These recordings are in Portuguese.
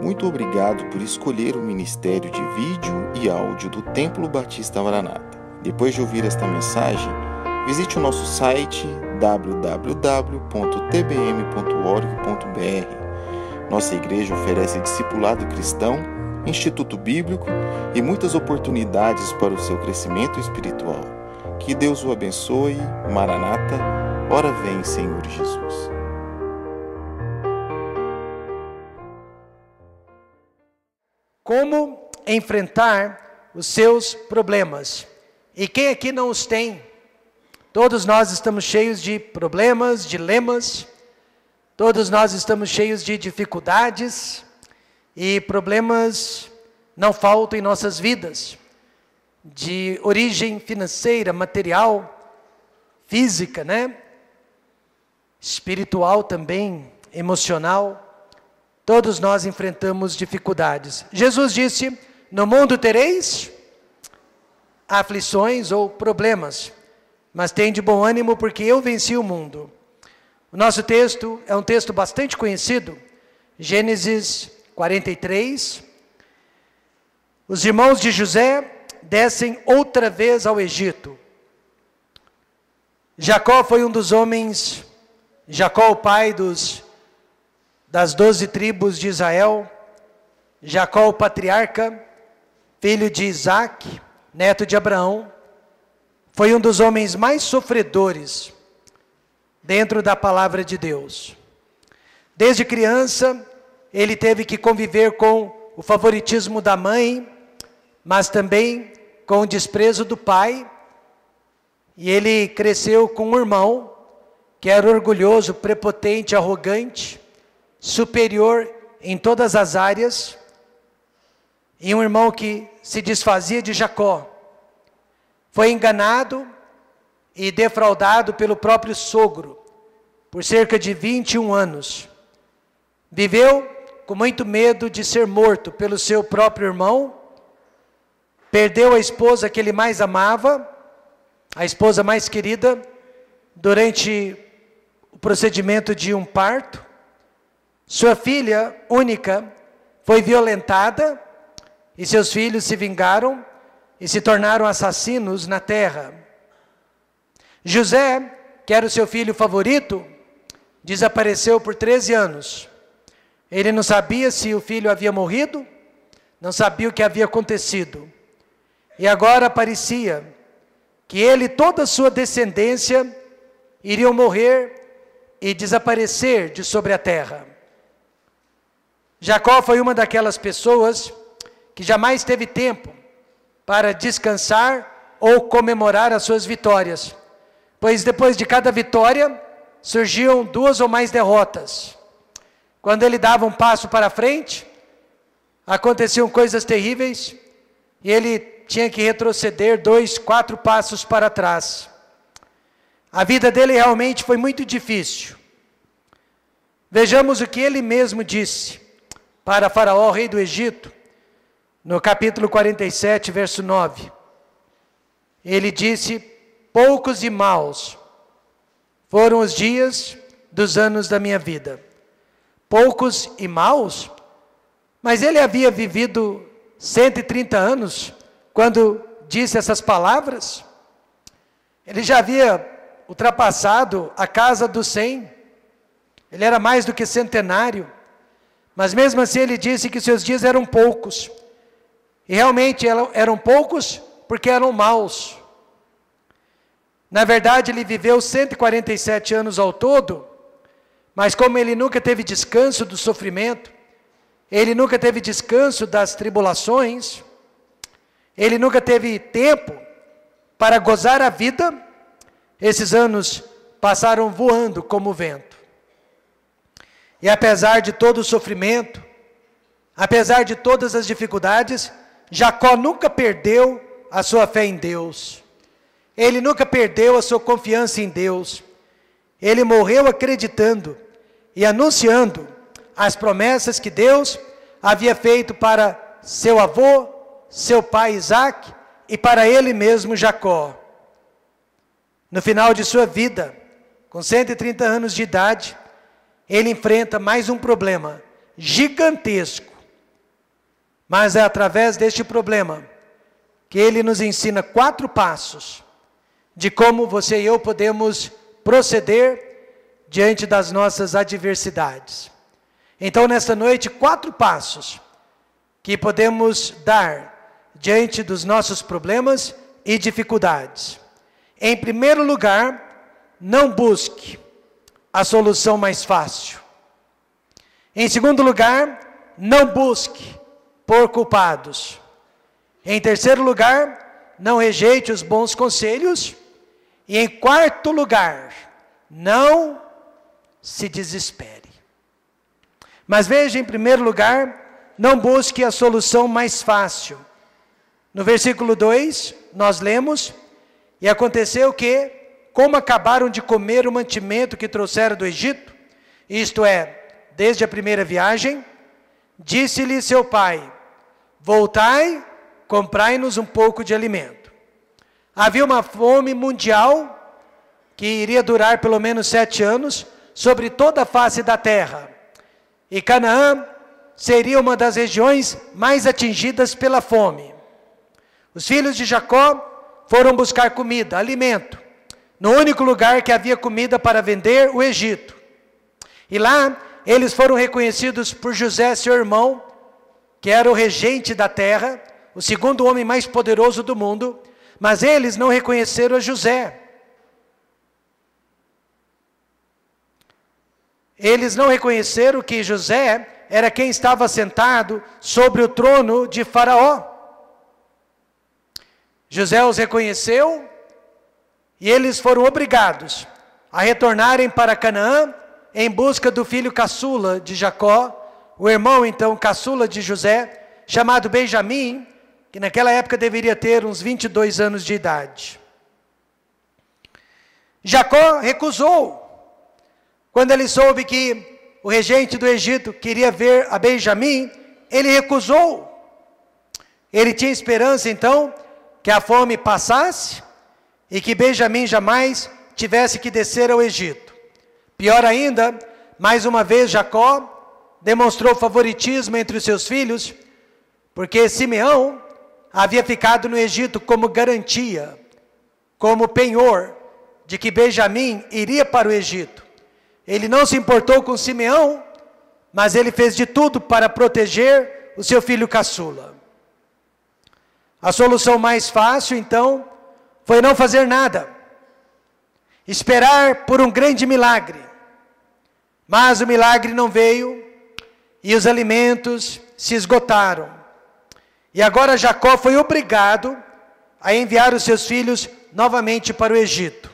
Muito obrigado por escolher o Ministério de Vídeo e Áudio do Templo Batista Maranata. Depois de ouvir esta mensagem, visite o nosso site www.tbm.org.br. Nossa igreja oferece discipulado cristão, instituto bíblico e muitas oportunidades para o seu crescimento espiritual. Que Deus o abençoe. Maranata, ora vem, Senhor Jesus. Como enfrentar os seus problemas? E quem aqui não os tem? Todos nós estamos cheios de problemas, dilemas. Todos nós estamos cheios de dificuldades. E problemas não faltam em nossas vidas. De origem financeira, material, física, né? Espiritual também, emocional. Todos nós enfrentamos dificuldades. Jesus disse: no mundo tereis aflições ou problemas, mas tem de bom ânimo porque eu venci o mundo. O nosso texto é um texto bastante conhecido, Gênesis 43. Os irmãos de José descem outra vez ao Egito. Jacó foi um dos homens, Jacó o pai das 12 tribos de Israel, Jacó o patriarca, filho de Isaac, neto de Abraão, foi um dos homens mais sofredores dentro da palavra de Deus. Desde criança, ele teve que conviver com o favoritismo da mãe, mas também com o desprezo do pai. E ele cresceu com um irmão que era orgulhoso, prepotente, arrogante, superior em todas as áreas, e um irmão que se desfazia de Jacó. Foi enganado e defraudado pelo próprio sogro por cerca de 21 anos. Viveu com muito medo de ser morto pelo seu próprio irmão. Perdeu a esposa que ele mais amava, a esposa mais querida, durante o procedimento de um parto. Sua filha única foi violentada e seus filhos se vingaram e se tornaram assassinos na terra. José, que era o seu filho favorito, desapareceu por 13 anos. Ele não sabia se o filho havia morrido, não sabia o que havia acontecido. E agora parecia que ele e toda a sua descendência iriam morrer e desaparecer de sobre a terra. Jacó foi uma daquelas pessoas que jamais teve tempo para descansar ou comemorar as suas vitórias, pois depois de cada vitória surgiam 2 ou mais derrotas. Quando ele dava um passo para frente, aconteciam coisas terríveis e ele tinha que retroceder 2, 4 passos para trás. A vida dele realmente foi muito difícil. Vejamos o que ele mesmo disse para Faraó, rei do Egito, no capítulo 47, verso 9. Ele disse: poucos e maus foram os dias dos anos da minha vida. Poucos e maus? Mas ele havia vivido 130 anos quando disse essas palavras. Ele já havia ultrapassado a casa dos 100. Ele era mais do que centenário. Mas mesmo assim ele disse que seus dias eram poucos. E realmente eram poucos porque eram maus. Na verdade, ele viveu 147 anos ao todo, mas como ele nunca teve descanso do sofrimento, ele nunca teve descanso das tribulações, ele nunca teve tempo para gozar a vida, esses anos passaram voando como o vento. E apesar de todo o sofrimento, apesar de todas as dificuldades, Jacó nunca perdeu a sua fé em Deus. Ele nunca perdeu a sua confiança em Deus. Ele morreu acreditando e anunciando as promessas que Deus havia feito para seu avô, seu pai Isaac e para ele mesmo Jacó. No final de sua vida, com 130 anos de idade, ele enfrenta mais um problema gigantesco Mas é através deste problema que ele nos ensina 4 passos de como você e eu podemos proceder diante das nossas adversidades. Então, nesta noite, 4 passos que podemos dar diante dos nossos problemas e dificuldades. Em primeiro lugar, não busque a solução mais fácil. Em segundo lugar, não busque por culpados. Em terceiro lugar, não rejeite os bons conselhos. E em quarto lugar, não se desespere. Mas veja, em primeiro lugar, não busque a solução mais fácil. No versículo 2, nós lemos: e aconteceu que, como acabaram de comer o mantimento que trouxeram do Egito, isto é, desde a primeira viagem, disse-lhe seu pai: voltai, comprai-nos um pouco de alimento. Havia uma fome mundial que iria durar pelo menos 7 anos sobre toda a face da terra. E Canaã seria uma das regiões mais atingidas pela fome. Os filhos de Jacó foram buscar comida, alimento, no único lugar que havia comida para vender, o Egito. E lá eles foram reconhecidos por José, seu irmão, que era o regente da terra, o segundo homem mais poderoso do mundo, mas eles não reconheceram a José. Eles não reconheceram que José era quem estava sentado sobre o trono de Faraó. José os reconheceu e eles foram obrigados a retornarem para Canaã em busca do filho caçula de Jacó, o irmão então caçula de José, chamado Benjamim, que naquela época deveria ter uns 22 anos de idade. Jacó recusou. Quando ele soube que o regente do Egito queria ver a Benjamim, ele recusou. Ele tinha esperança então que a fome passasse e que Benjamim jamais tivesse que descer ao Egito. Pior ainda, mais uma vez Jacó demonstrou favoritismo entre os seus filhos, porque Simeão havia ficado no Egito como garantia, como penhor, de que Benjamim iria para o Egito. Ele não se importou com Simeão, mas ele fez de tudo para proteger o seu filho caçula. A solução mais fácil, então, foi não fazer nada. Esperar por um grande milagre. Mas o milagre não veio e os alimentos se esgotaram. E agora Jacó foi obrigado a enviar os seus filhos novamente para o Egito.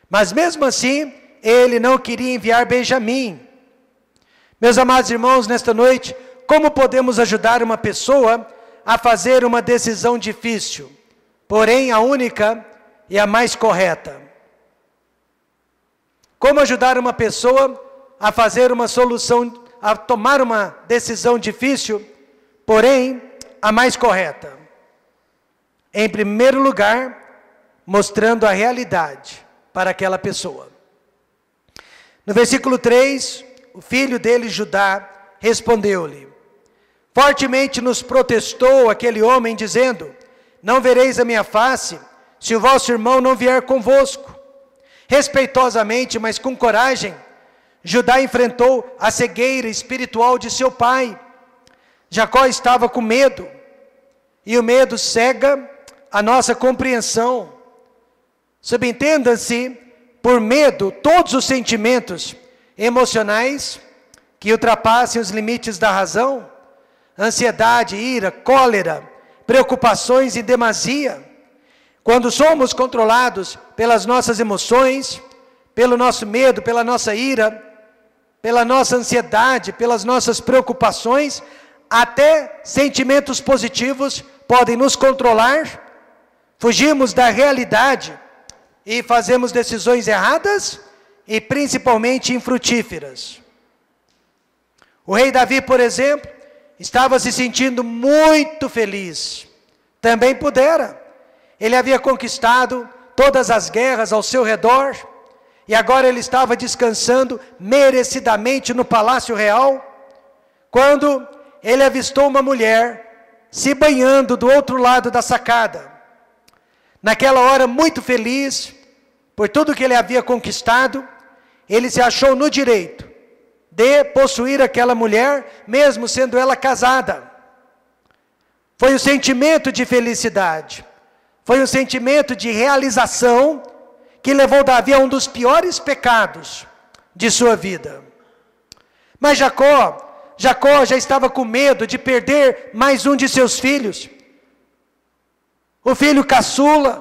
Mas mesmo assim, ele não queria enviar Benjamim. Meus amados irmãos, nesta noite, como podemos ajudar uma pessoa a fazer uma decisão difícil, porém a única e a mais correta? Como ajudar uma pessoa a fazer uma solução, a tomar uma decisão difícil, porém a mais correta? Em primeiro lugar, mostrando a realidade para aquela pessoa. No versículo 3, o filho dele, Judá, respondeu-lhe: fortemente nos protestou aquele homem, dizendo: não vereis a minha face, se o vosso irmão não vier convosco. Respeitosamente, mas com coragem, Judá enfrentou a cegueira espiritual de seu pai. Jacó estava com medo, e o medo cega a nossa compreensão. Subentenda-se por medo todos os sentimentos emocionais que ultrapassem os limites da razão, ansiedade, ira, cólera, preocupações em demasia. Quando somos controlados pelas nossas emoções, pelo nosso medo, pela nossa ira, pela nossa ansiedade, pelas nossas preocupações, até sentimentos positivos podem nos controlar, fugimos da realidade e fazemos decisões erradas e principalmente infrutíferas. O rei Davi, por exemplo, estava se sentindo muito feliz. Também pudera. Ele havia conquistado todas as guerras ao seu redor e agora ele estava descansando merecidamente no palácio real, quando ele avistou uma mulher se banhando do outro lado da sacada. Naquela hora, muito feliz por tudo que ele havia conquistado, ele se achou no direito de possuir aquela mulher, mesmo sendo ela casada. Foi o sentimento de felicidade, foi o sentimento de realização que levou Davi a um dos piores pecados de sua vida. Mas Jacó já estava com medo de perder mais um de seus filhos, o filho caçula,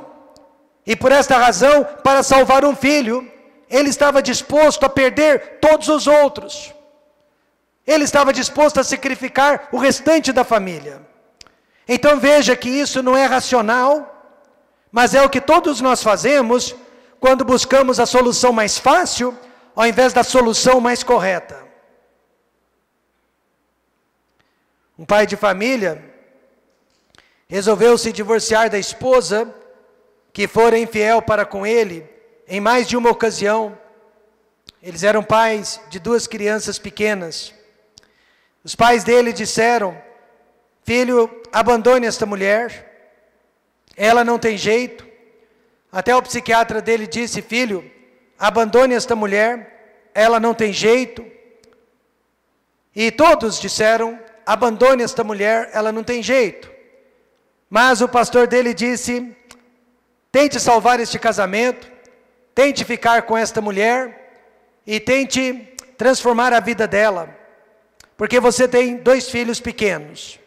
e por esta razão, para salvar um filho, ele estava disposto a perder todos os outros. Ele estava disposto a sacrificar o restante da família. Então veja que isso não é racional, mas é o que todos nós fazemos quando buscamos a solução mais fácil, ao invés da solução mais correta. Um pai de família resolveu se divorciar da esposa que fora infiel para com ele em mais de uma ocasião. Eles eram pais de 2 crianças pequenas. Os pais dele disseram: filho, abandone esta mulher, ela não tem jeito. Até o psiquiatra dele disse: filho, abandone esta mulher, ela não tem jeito. E todos disseram: abandone esta mulher, ela não tem jeito. Mas o pastor dele disse: tente salvar este casamento, tente ficar com esta mulher e tente transformar a vida dela, porque você tem 2 filhos pequenos.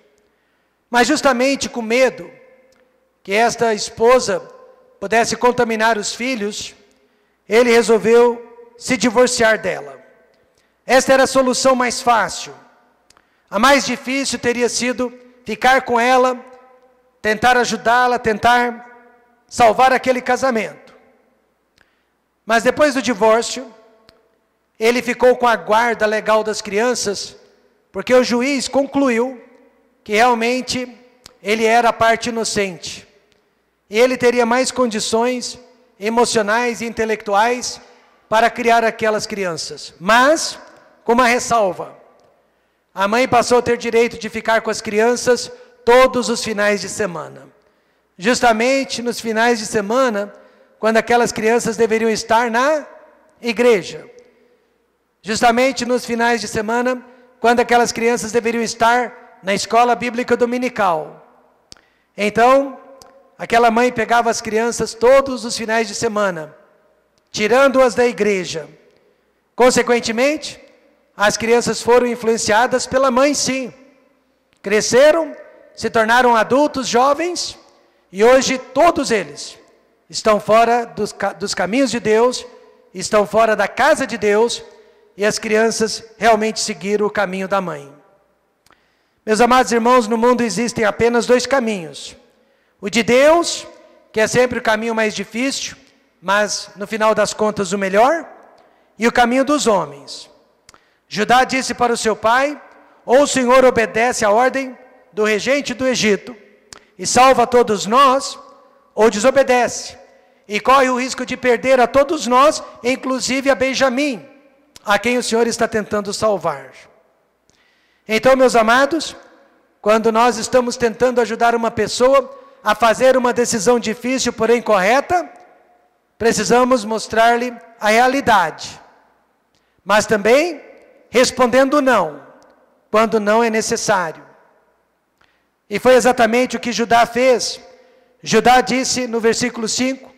Mas justamente com medo que esta esposa pudesse contaminar os filhos, ele resolveu se divorciar dela. Esta era a solução mais fácil. A mais difícil teria sido ficar com ela, tentar ajudá-la, tentar salvar aquele casamento. Mas depois do divórcio, ele ficou com a guarda legal das crianças, porque o juiz concluiu que realmente ele era a parte inocente. E ele teria mais condições emocionais e intelectuais para criar aquelas crianças. Mas, com uma ressalva: a mãe passou a ter direito de ficar com as crianças todos os finais de semana. Justamente nos finais de semana, quando aquelas crianças deveriam estar na igreja. Justamente nos finais de semana, quando aquelas crianças deveriam estar na escola bíblica dominical. Então, aquela mãe pegava as crianças todos os finais de semana, tirando-as da igreja. Consequentemente, as crianças foram influenciadas pela mãe, sim. Cresceram, se tornaram adultos, jovens, e hoje todos eles estão fora dos caminhos de Deus, estão fora da casa de Deus, e as crianças realmente seguiram o caminho da mãe. Meus amados irmãos, no mundo existem apenas 2 caminhos. O de Deus, que é sempre o caminho mais difícil, mas no final das contas o melhor, e o caminho dos homens. Judá disse para o seu pai: ou o Senhor obedece à ordem do regente do Egito e salva todos nós, ou desobedece e corre o risco de perder a todos nós, inclusive a Benjamim, a quem o Senhor está tentando salvar. Então, meus amados, quando nós estamos tentando ajudar uma pessoa a fazer uma decisão difícil, porém correta, precisamos mostrar-lhe a realidade, mas também respondendo não, quando não é necessário. E foi exatamente o que Judá fez. Judá disse no versículo 5: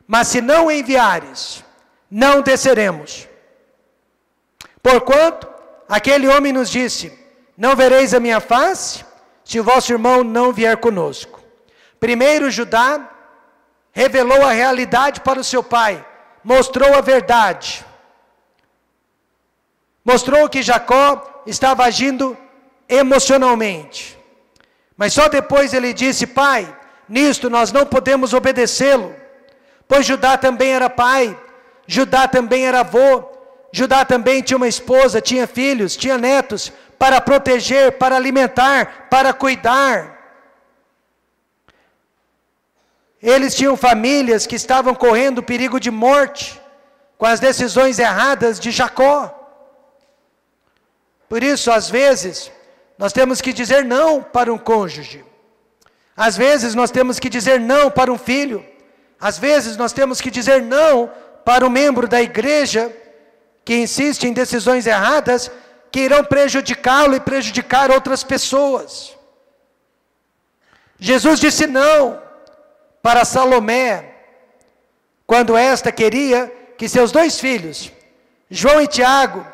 mas se não enviares, não desceremos. Porquanto aquele homem nos disse: não vereis a minha face, se o vosso irmão não vier conosco. Primeiro Judá revelou a realidade para o seu pai, mostrou a verdade. Mostrou que Jacó estava agindo emocionalmente. Mas só depois ele disse: pai, nisto nós não podemos obedecê-lo, pois Judá também era pai, Judá também era avô, Judá também tinha uma esposa, tinha filhos, tinha netos, para proteger, para alimentar, para cuidar. Eles tinham famílias que estavam correndo perigo de morte, com as decisões erradas de Jacó. Por isso, às vezes, nós temos que dizer não para um cônjuge. Às vezes nós temos que dizer não para um filho. Às vezes nós temos que dizer não para um membro da igreja que insiste em decisões erradas que irão prejudicá-lo e prejudicar outras pessoas. Jesus disse não para Salomé, quando esta queria que seus 2 filhos, João e Tiago,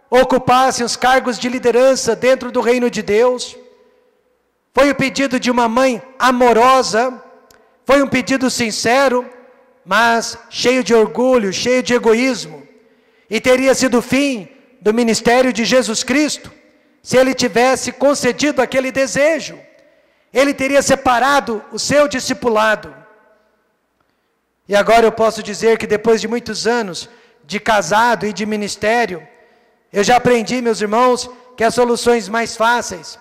ocupassem os cargos de liderança dentro do reino de Deus. Foi o pedido de uma mãe amorosa, foi um pedido sincero, mas cheio de orgulho, cheio de egoísmo. E teria sido o fim do ministério de Jesus Cristo, se ele tivesse concedido aquele desejo. Ele teria separado o seu discipulado. E agora eu posso dizer que depois de muitos anos de casado e de ministério, eu já aprendi, meus irmãos, que as soluções mais fáceis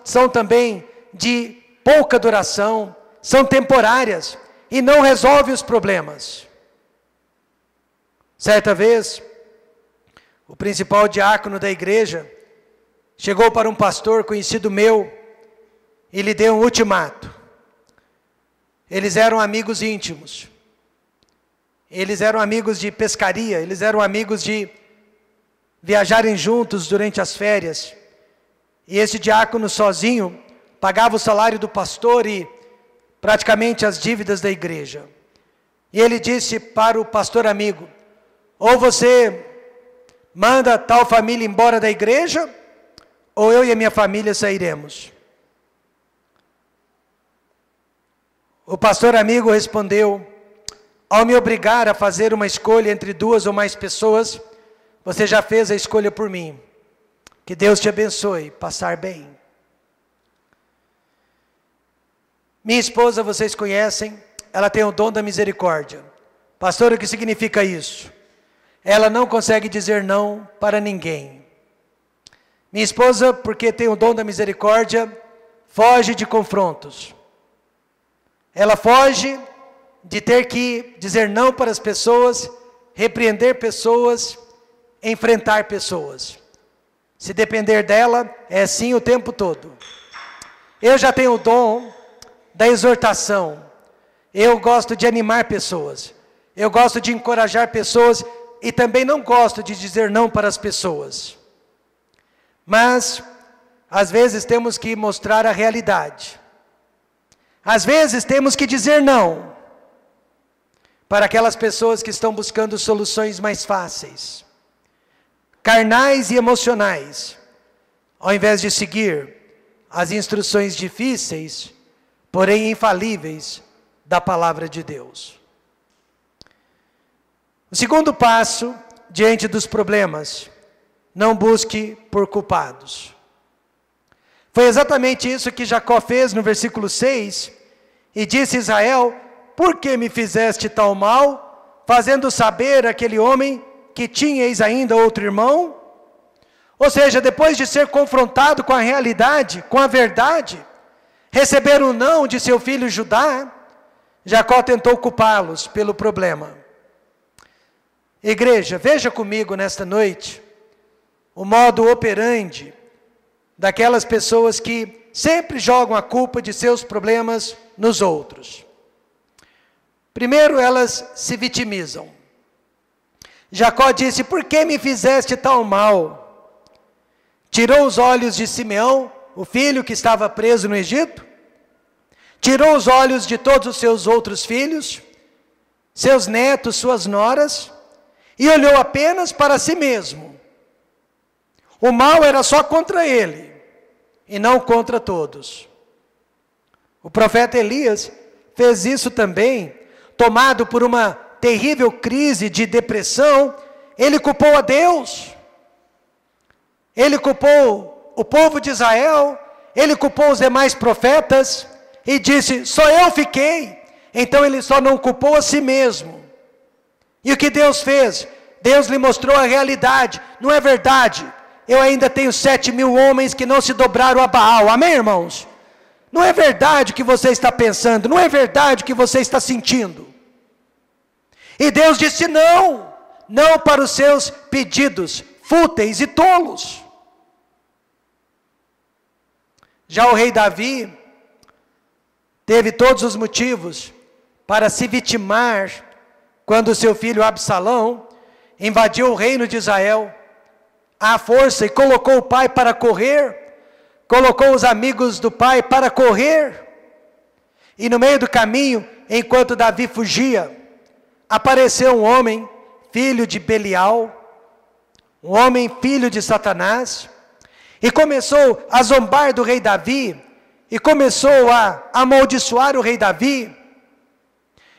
são também de pouca duração, são temporárias e não resolvem os problemas. Certa vez, o principal diácono da igreja chegou para um pastor conhecido meu e lhe deu um ultimato. Eles eram amigos íntimos, eles eram amigos de pescaria, eles eram amigos de viajarem juntos durante as férias. E esse diácono sozinho pagava o salário do pastor e praticamente as dívidas da igreja. E ele disse para o pastor amigo: ou você manda tal família embora da igreja, ou eu e a minha família sairemos. O pastor amigo respondeu: ao me obrigar a fazer uma escolha entre 2 ou mais pessoas, você já fez a escolha por mim. Que Deus te abençoe, passar bem. Minha esposa, vocês conhecem, ela tem o dom da misericórdia. Pastor, o que significa isso? Ela não consegue dizer não para ninguém. Minha esposa, porque tem o dom da misericórdia, foge de confrontos. Ela foge de ter que dizer não para as pessoas, repreender pessoas, enfrentar pessoas. Se depender dela, é assim o tempo todo. Eu já tenho o dom da exortação. Eu gosto de animar pessoas. Eu gosto de encorajar pessoas e também não gosto de dizer não para as pessoas. Mas, às vezes temos que mostrar a realidade. Às vezes temos que dizer não para aquelas pessoas que estão buscando soluções mais fáceis, carnais e emocionais, ao invés de seguir as instruções difíceis, porém infalíveis, da palavra de Deus. O segundo passo, diante dos problemas: não busque por culpados. Foi exatamente isso que Jacó fez no versículo 6, e disse: Israel, por que me fizeste tal mal, fazendo saber aquele homem que tinhais ainda outro irmão? Ou seja, depois de ser confrontado com a realidade, com a verdade, receber o não de seu filho Judá, Jacó tentou culpá-los pelo problema. Igreja, veja comigo nesta noite o modo operandi daquelas pessoas que sempre jogam a culpa de seus problemas nos outros. Primeiro, elas se vitimizam. Jacó disse: por que me fizeste tal mal? Tirou os olhos de Simeão, o filho que estava preso no Egito, tirou os olhos de todos os seus outros filhos, seus netos, suas noras, e olhou apenas para si mesmo. O mal era só contra ele, e não contra todos. O profeta Elias fez isso também, tomado por uma terrível crise de depressão. Ele culpou a Deus, ele culpou o povo de Israel, ele culpou os demais profetas, e disse: só eu fiquei. Então ele só não culpou a si mesmo. E o que Deus fez? Deus lhe mostrou a realidade. Não é verdade? Eu ainda tenho 7.000 homens que não se dobraram a Baal. Amém, irmãos? Não é verdade o que você está pensando. Não é verdade o que você está sentindo. E Deus disse não. Não para os seus pedidos fúteis e tolos. Já o rei Davi teve todos os motivos para se vitimar quando seu filho Absalão invadiu o reino de Israel à força e colocou o pai para correr, colocou os amigos do pai para correr, e no meio do caminho, enquanto Davi fugia, apareceu um homem, filho de Belial, um homem filho de Satanás, e começou a zombar do rei Davi, e começou a amaldiçoar o rei Davi.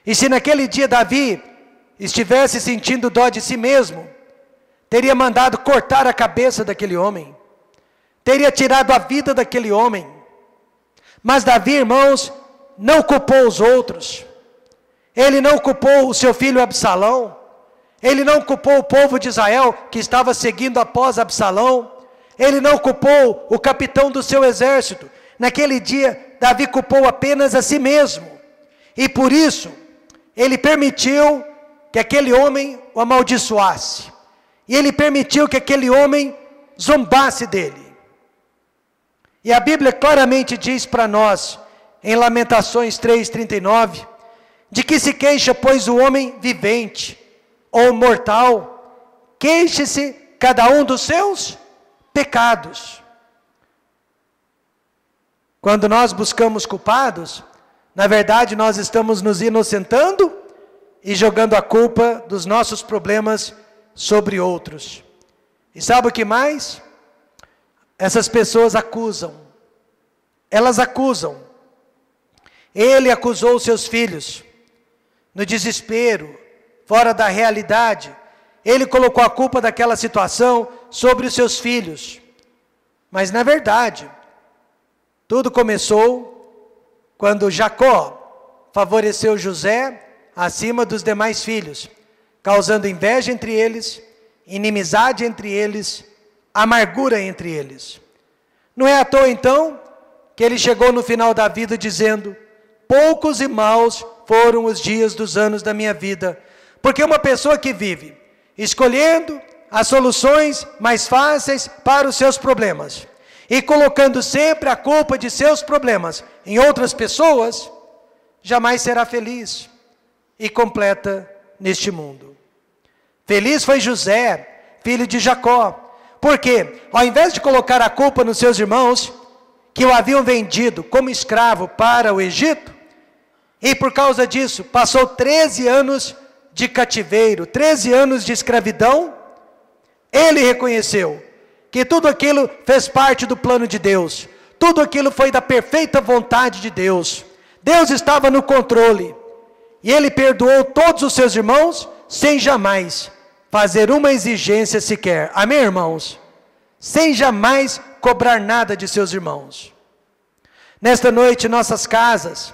E se naquele dia Davi estivesse sentindo dó de si mesmo, teria mandado cortar a cabeça daquele homem, teria tirado a vida daquele homem. Mas Davi, irmãos, não culpou os outros, ele não culpou o seu filho Absalão, ele não culpou o povo de Israel que estava seguindo após Absalão, ele não culpou o capitão do seu exército. Naquele dia, Davi culpou apenas a si mesmo, e por isso, ele permitiu que aquele homem o amaldiçoasse, e ele permitiu que aquele homem zombasse dele. E a Bíblia claramente diz para nós, em Lamentações 3:39, de que se queixa, pois, o homem vivente ou mortal, queixe-se cada um dos seus pecados. Quando nós buscamos culpados, na verdade nós estamos nos inocentando e jogando a culpa dos nossos problemas sobre outros. E sabe o que mais? Essas pessoas acusam. Elas acusam. Ele acusou os seus filhos. No desespero, fora da realidade, ele colocou a culpa daquela situação sobre os seus filhos. Mas na verdade, tudo começou quando Jacó favoreceu José acima dos demais filhos, causando inveja entre eles, inimizade entre eles, amargura entre eles. Não é à toa então que ele chegou no final da vida dizendo: poucos e maus foram os dias dos anos da minha vida. Porque uma pessoa que vive escolhendo as soluções mais fáceis para os seus problemas e colocando sempre a culpa de seus problemas em outras pessoas, jamais será feliz e completa neste mundo. Feliz foi José, filho de Jacó, porque ao invés de colocar a culpa nos seus irmãos, que o haviam vendido como escravo para o Egito, e por causa disso passou 13 anos de cativeiro, 13 anos de escravidão, ele reconheceu que tudo aquilo fez parte do plano de Deus, tudo aquilo foi da perfeita vontade de Deus. Deus estava no controle, e ele perdoou todos os seus irmãos, sem jamais fazer uma exigência sequer. Amém, irmãos? Sem jamais cobrar nada de seus irmãos. Nesta noite, nossas casas,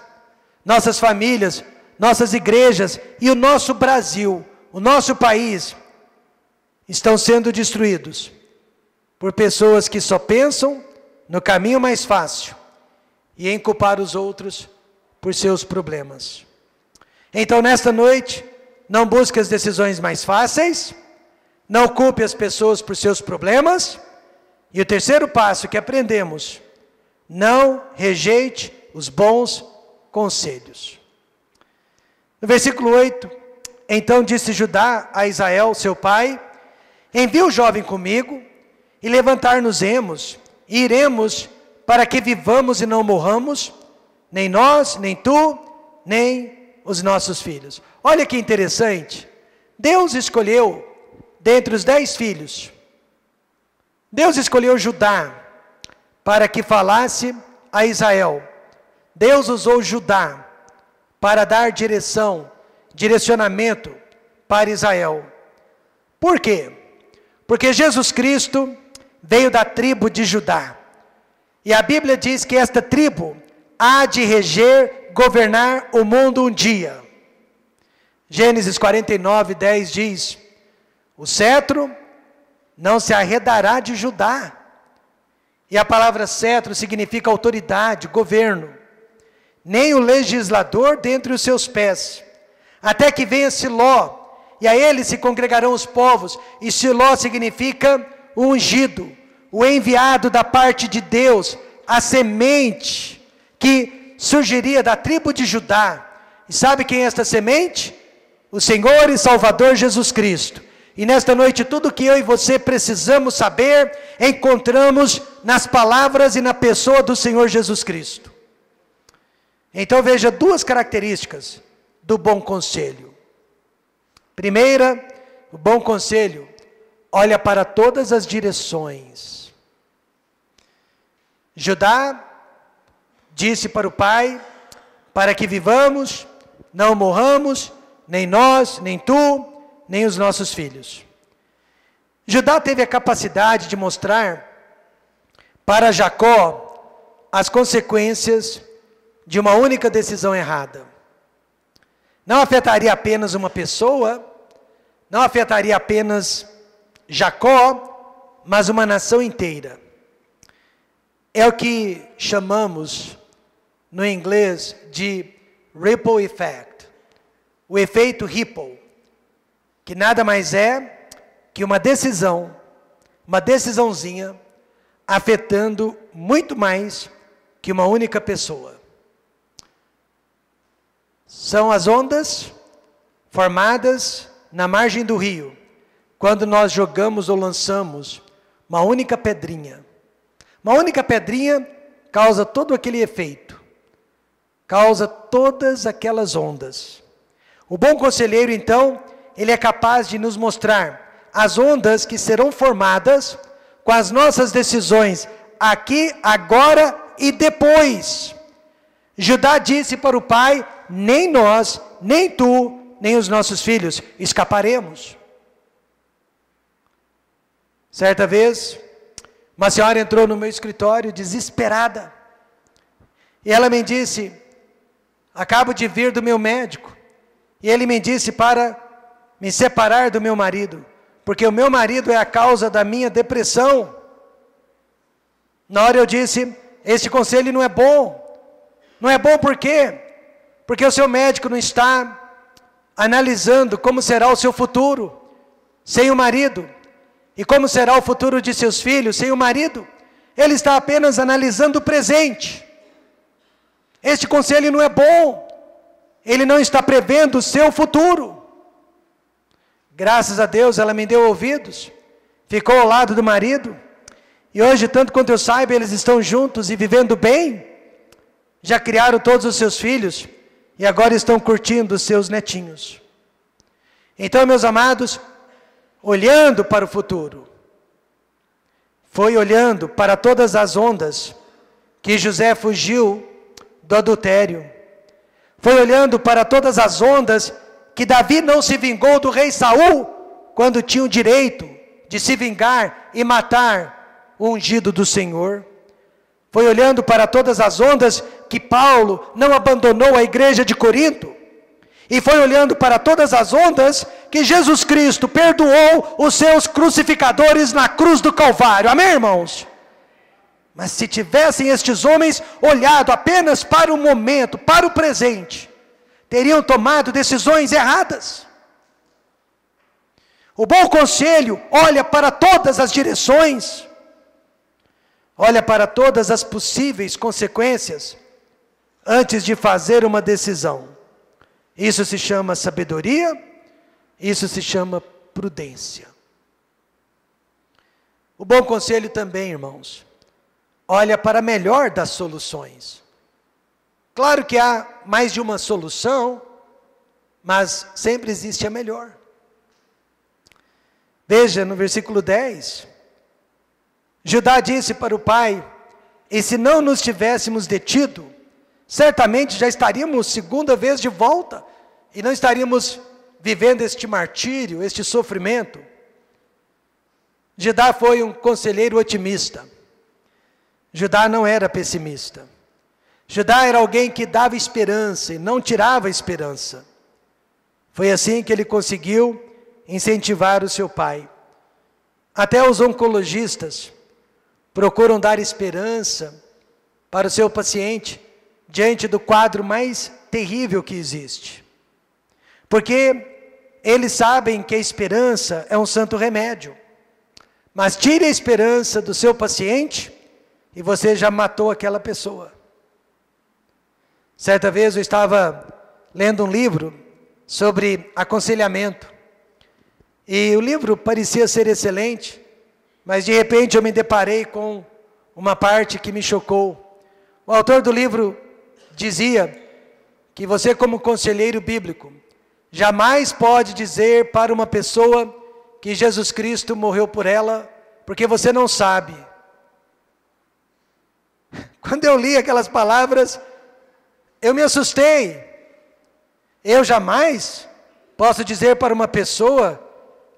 nossas famílias, nossas igrejas e o nosso Brasil, o nosso país, estão sendo destruídos por pessoas que só pensam no caminho mais fácil e em culpar os outros por seus problemas. Então, nesta noite, não busque as decisões mais fáceis, não culpe as pessoas por seus problemas, e o terceiro passo que aprendemos: não rejeite os bons conselhos. No versículo 8, então disse Judá a Israel, seu pai: envia o jovem comigo, e levantar-nos-emos, e iremos, para que vivamos e não morramos, nem nós, nem tu, nem os nossos filhos. Olha que interessante, Deus escolheu, dentre os 10 filhos, Deus escolheu Judá, para que falasse a Israel. Deus usou Judá, para dar direcionamento para Israel. Por quê? Porque Jesus Cristo veio da tribo de Judá, e a Bíblia diz que esta tribo há de reger, governar o mundo um dia. Gênesis 49:10 diz: o cetro não se arredará de Judá. E a palavra cetro significa autoridade, governo. Nem o legislador dentre os seus pés, até que venha Siló, e a ele se congregarão os povos. E Siló significa o ungido, o enviado da parte de Deus, a semente que surgiria da tribo de Judá. E sabe quem é esta semente? O Senhor e Salvador Jesus Cristo. E nesta noite, tudo que eu e você precisamos saber, encontramos nas palavras e na pessoa do Senhor Jesus Cristo. Então veja duas características do bom conselho. Primeira, o bom conselho olha para todas as direções. Judá disse para o pai, para que vivamos, não morramos, nem nós, nem tu, nem os nossos filhos. Judá teve a capacidade de mostrar para Jacó as consequências de uma única decisão errada. Não afetaria apenas uma pessoa, não afetaria apenas Jacó, mas uma nação inteira. É o que chamamos no inglês de ripple effect, o efeito ripple, que nada mais é que uma decisãozinha, afetando muito mais que uma única pessoa. São as ondas formadas na margem do rio, quando nós jogamos ou lançamos uma única pedrinha. Uma única pedrinha causa todo aquele efeito, causa todas aquelas ondas. O bom conselheiro, então, ele é capaz de nos mostrar as ondas que serão formadas com as nossas decisões, aqui, agora e depois. Judá disse para o pai, nem nós, nem tu, nem os nossos filhos escaparemos. Certa vez, uma senhora entrou no meu escritório desesperada. E ela me disse, acabo de vir do meu médico. E ele me disse para me separar do meu marido. Porque o meu marido é a causa da minha depressão. Na hora eu disse, este conselho não é bom. Não é bom por quê? Porque o seu médico não está analisando como será o seu futuro sem o marido. E como será o futuro de seus filhos sem o marido? Ele está apenas analisando o presente. Este conselho não é bom. Ele não está prevendo o seu futuro. Graças a Deus ela me deu ouvidos. Ficou ao lado do marido. E hoje, tanto quanto eu saiba, eles estão juntos e vivendo bem. Já criaram todos os seus filhos. E agora estão curtindo os seus netinhos. Então, meus amados, olhando para o futuro, foi olhando para todas as ondas que José fugiu do adultério, foi olhando para todas as ondas que Davi não se vingou do rei Saul, quando tinha o direito de se vingar e matar o ungido do Senhor. Foi olhando para todas as ondas que Paulo não abandonou a igreja de Corinto. E foi olhando para todas as ondas que Jesus Cristo perdoou os seus crucificadores na cruz do Calvário. Amém, irmãos? Mas se tivessem estes homens olhado apenas para o momento, para o presente, teriam tomado decisões erradas. O bom conselho olha para todas as direções, olha para todas as possíveis consequências, antes de fazer uma decisão. Isso se chama sabedoria, isso se chama prudência. O bom conselho também, irmãos, olha para a melhor das soluções. Claro que há mais de uma solução, mas sempre existe a melhor. Veja no versículo 10, Judá disse para o pai, e se não nos tivéssemos detido, certamente já estaríamos segunda vez de volta, e não estaríamos vivendo este martírio, este sofrimento. Judá foi um conselheiro otimista. Judá não era pessimista. Judá era alguém que dava esperança e não tirava esperança. Foi assim que ele conseguiu incentivar o seu pai. Até os oncologistas procuram dar esperança para o seu paciente diante do quadro mais terrível que existe. Porque eles sabem que a esperança é um santo remédio. Mas tire a esperança do seu paciente, e você já matou aquela pessoa. Certa vez eu estava lendo um livro sobre aconselhamento, e o livro parecia ser excelente, mas de repente eu me deparei com uma parte que me chocou. O autor do livro dizia que você, como conselheiro bíblico, jamais pode dizer para uma pessoa que Jesus Cristo morreu por ela, porque você não sabe. Quando eu li aquelas palavras, eu me assustei. Eu jamais posso dizer para uma pessoa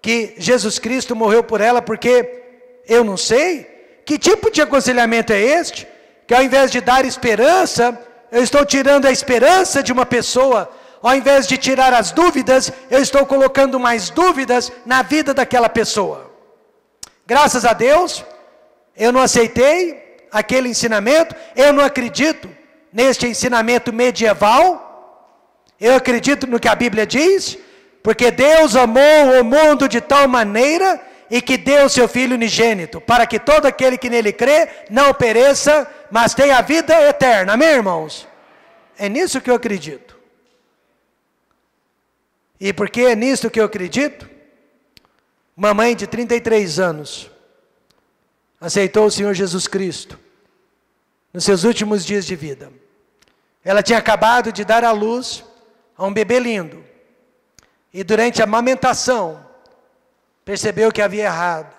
que Jesus Cristo morreu por ela, porque eu não sei? Que tipo de aconselhamento é este? Que ao invés de dar esperança, eu estou tirando a esperança de uma pessoa. Ao invés de tirar as dúvidas, eu estou colocando mais dúvidas na vida daquela pessoa. Graças a Deus, eu não aceitei aquele ensinamento, eu não acredito neste ensinamento medieval, eu acredito no que a Bíblia diz, porque Deus amou o mundo de tal maneira e que deu seu Filho unigênito, para que todo aquele que nele crê não pereça, mas tenha a vida eterna. Amém, irmãos? É nisso que eu acredito. E porque é nisso que eu acredito, uma mãe de 33 anos aceitou o Senhor Jesus Cristo nos seus últimos dias de vida. Ela tinha acabado de dar à luz a um bebê lindo. E durante a amamentação, percebeu que havia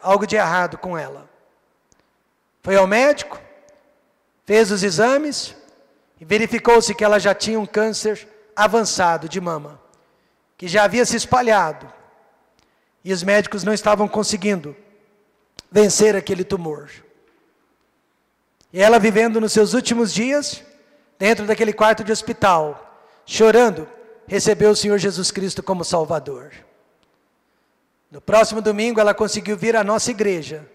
algo de errado com ela. Foi ao médico, fez os exames e verificou-se que ela já tinha um câncer avançado de mama, que já havia se espalhado. E os médicos não estavam conseguindo vencer aquele tumor. E ela, vivendo nos seus últimos dias, dentro daquele quarto de hospital, chorando, recebeu o Senhor Jesus Cristo como Salvador. No próximo domingo ela conseguiu vir à nossa igreja.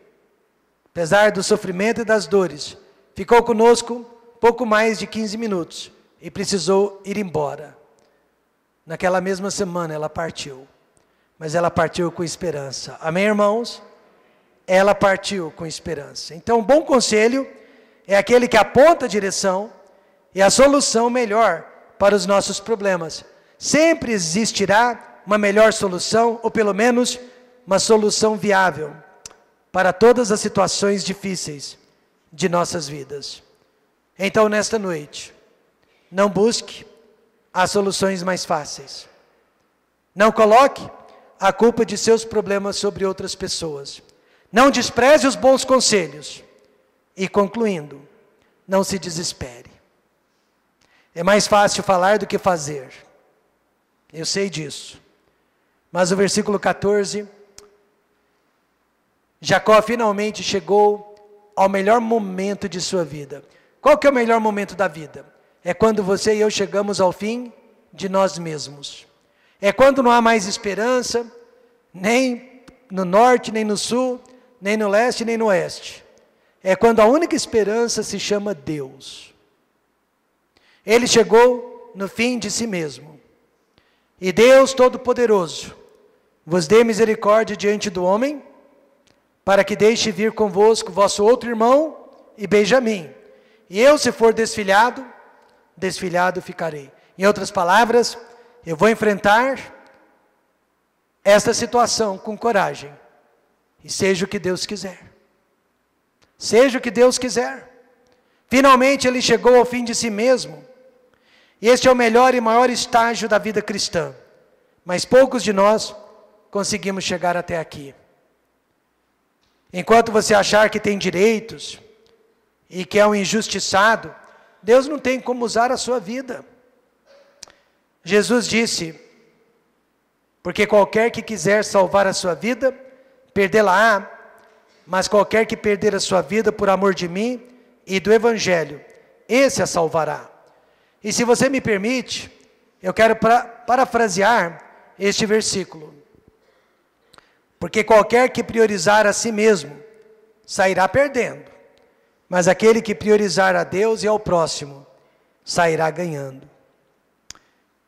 Apesar do sofrimento e das dores, ficou conosco pouco mais de 15 minutos e precisou ir embora. Naquela mesma semana ela partiu, mas ela partiu com esperança. Amém, irmãos? Ela partiu com esperança. Então, um bom conselho é aquele que aponta a direção e a solução melhor para os nossos problemas. Sempre existirá uma melhor solução, ou pelo menos uma solução viável para todas as situações difíceis de nossas vidas. Então, nesta noite, não busque as soluções mais fáceis. Não coloque a culpa de seus problemas sobre outras pessoas. Não despreze os bons conselhos. E concluindo, não se desespere. É mais fácil falar do que fazer. Eu sei disso. Mas o versículo 14, Jacó finalmente chegou ao melhor momento de sua vida. Qual que é o melhor momento da vida? É quando você e eu chegamos ao fim de nós mesmos. É quando não há mais esperança, nem no norte, nem no sul, nem no leste, nem no oeste. É quando a única esperança se chama Deus. Ele chegou no fim de si mesmo. E Deus Todo-Poderoso vos dê misericórdia diante do homem, para que deixe vir convosco vosso outro irmão e Benjamim. E eu, se for desfilhado, desfilhado ficarei. Em outras palavras, eu vou enfrentar esta situação com coragem. E seja o que Deus quiser. Seja o que Deus quiser. Finalmente ele chegou ao fim de si mesmo. E este é o melhor e maior estágio da vida cristã. Mas poucos de nós conseguimos chegar até aqui. Enquanto você achar que tem direitos e que é um injustiçado, Deus não tem como usar a sua vida. Jesus disse, porque qualquer que quiser salvar a sua vida, perdê-la-á, mas qualquer que perder a sua vida por amor de mim e do Evangelho, esse a salvará. E se você me permite, eu quero parafrasear este versículo. Porque qualquer que priorizar a si mesmo, sairá perdendo. Mas aquele que priorizar a Deus e ao próximo, sairá ganhando.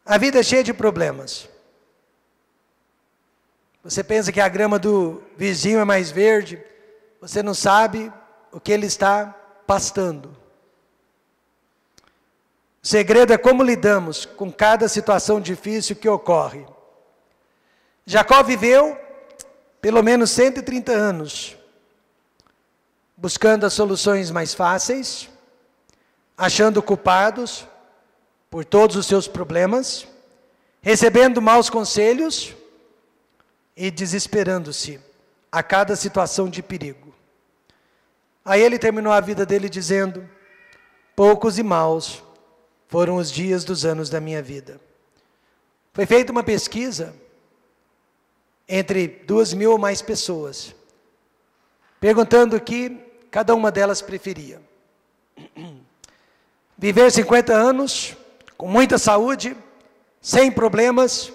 A vida é cheia de problemas. Você pensa que a grama do vizinho é mais verde, você não sabe o que ele está pastando. O segredo é como lidamos com cada situação difícil que ocorre. Jacó viveu pelo menos 130 anos, buscando as soluções mais fáceis, achando culpados por todos os seus problemas, recebendo maus conselhos e desesperando-se a cada situação de perigo. Aí ele terminou a vida dele dizendo: poucos e maus foram os dias dos anos da minha vida. Foi feita uma pesquisa entre 2.000 ou mais pessoas, perguntando o que cada uma delas preferia. Viver 50 anos, com muita saúde, sem problemas,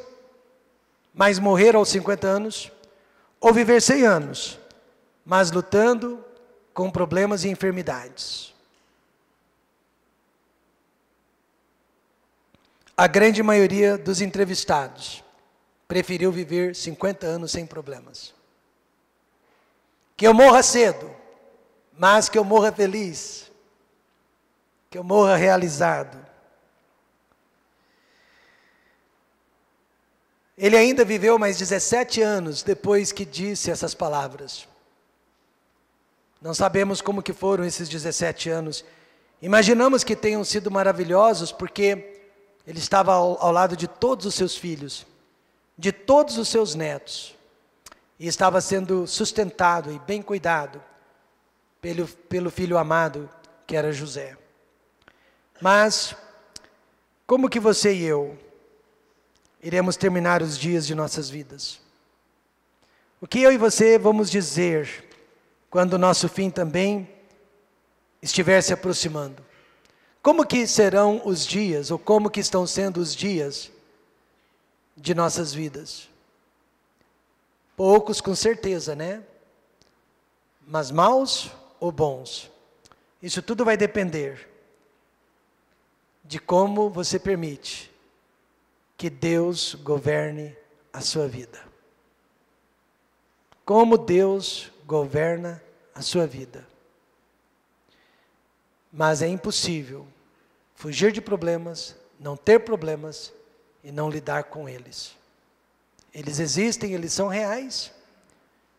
mas morrer aos 50 anos, ou viver 100 anos, mas lutando com problemas e enfermidades. A grande maioria dos entrevistados preferiu viver 50 anos sem problemas. Que eu morra cedo, mas que eu morra feliz, que eu morra realizado. Ele ainda viveu mais 17 anos depois que disse essas palavras. Não sabemos como que foram esses 17 anos. Imaginamos que tenham sido maravilhosos, porque ele estava ao lado de todos os seus filhos, de todos os seus netos, e estava sendo sustentado e bem cuidado pelo filho amado, que era José. Mas, como que você e eu iremos terminar os dias de nossas vidas? O que eu e você vamos dizer quando o nosso fim também estiver se aproximando? Como que serão os dias, ou como que estão sendo os dias de nossas vidas? Poucos com certeza, né? Mas maus ou bons? Isso tudo vai depender de como você permite que Deus governe a sua vida. Como Deus governa a sua vida. Mas é impossível fugir de problemas, não ter problemas e não lidar com eles. Eles existem, eles são reais,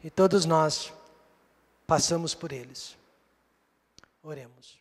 e todos nós passamos por eles. Oremos.